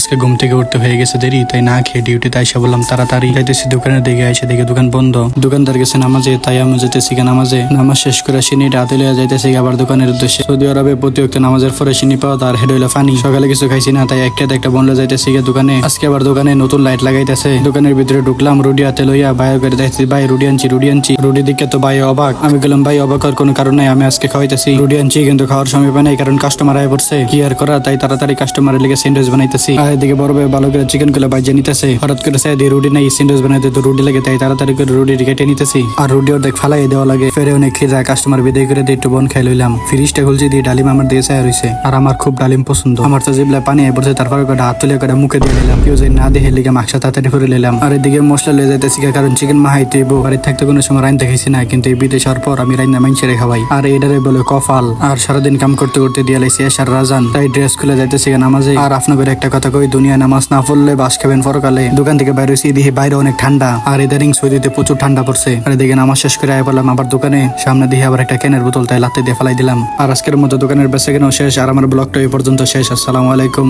আজকে ঘুম থেকে উঠতে হয়ে গেছে দেরি, তাই না খেয়ে ডিউটিতে আইসা বললাম তাড়াতাড়ি যাইতেছি দোকানের দিকে। আইসা দেখে দোকান বন্ধ, দোকানদার গেছে নামাজে, তাই আমি যেতেছি নামাজে। নামাজ শেষ করে সিনি রাতে লইয়া যাইতেছি আবার দোকানের উদ্দেশ্যে। সৌদি আরবে প্রতি ওয়াক্ত নামাজের পরে সিনি পাওয়া তার হেড হইলো ফানি। সকালে কিছু খাইছি না, তাই একটা বনলে যাইতেছি দোকানে। আজকে আবার দোকানে নতুন লাইট লাগাইতেছে। দোকানের ভিতরে ঢুকলাম, রুডি হাতে লইয়া ভাই করে দেখছি ভাই রুডি আনছি। রুডি দিকে তো ভাই অবাক। আমি গেলাম ভাই অবাক হওয়ার কোনো কারণ নাই, আমি আজকে খাওয়াইতেছি রুডি আনছি, কিন্তু খাওয়ার সময় পাই নাই কারণ কাস্টমার আয় পড়ছে। কি আর করা, তাই তাড়াতাড়ি কাস্টমারের লেগে স্যান্ডউইচ বানাইতেছি। আর এদিকে বড় ভাই ভালো করে চিকেন গুলো ভাইজে নিতেছে। হঠাৎ করে চাই দিয়ে রুডি নাই, স্যান্ডউইচ বানাইতে তো রুডি লাগে, তাই তাড়াতাড়ি করে রুডি কেটে নিতেছি। আর রুডি অর্ধেক ফালাই দেওয়া লাগে। ফেরে অনেক খিদা, কাস্টমার বিদায় করে দিয়ে একটু বন খাই লইলাম। ফ্রিজটা খুলছি দিয়ে ডালিম আমার দিয়ে চায় রয়েছে। আর আমার খুব ডালিম পছন্দ। আমার তো জিবলা পানি আয় পড়ছে, তারপরে করে হাত তুলে করে মুখে দিয়ে দিলাম। কেউ যে না দেখে লিগে মাংস তাড়াতাড়ি করে নিলাম। আর এদিকে মশলা লয়ে যাইতেছি, কারণ চিকেন মাহাইতে বাড়িতে থাকতে কোনো সময় রাইন দেখাইছি না, কিন্তু এই বিদেশ হওয়ার পর আমি রাইনা মাইনছেড়ে খাওয়াই। আর এটারে বলে কফাল। আর সারাদিন কাম করতে করতে দিয়ে লাইছি এশার রাজান, তাই ড্রেস খুলে যাইতেছি নামাজে। আর আপনাদের একটা কথা কই, দুনিয়া নামাজ না পড়লে বাস খাবেন পরকালে। দোকান থেকে বাইরে হয়েছি, দেখি বাইরে অনেক ঠান্ডা, আর ইদানিং সৌদিতে প্রচুর ঠান্ডা পড়ছে। আর এদিকে নামাজ শেষ করে আয় পড়লাম আবার দোকানে। সামনে দিয়ে আবার একটা ক্যানের বোতল, তাই লাত্তে দিয়ে ফেলাই দিলাম। আর আজকের মতো দোকানের বেচা কেনাও শেষ। আর আমার ব্লগটা এই পর্যন্ত শেষ। আসসালামু আলাইকুম।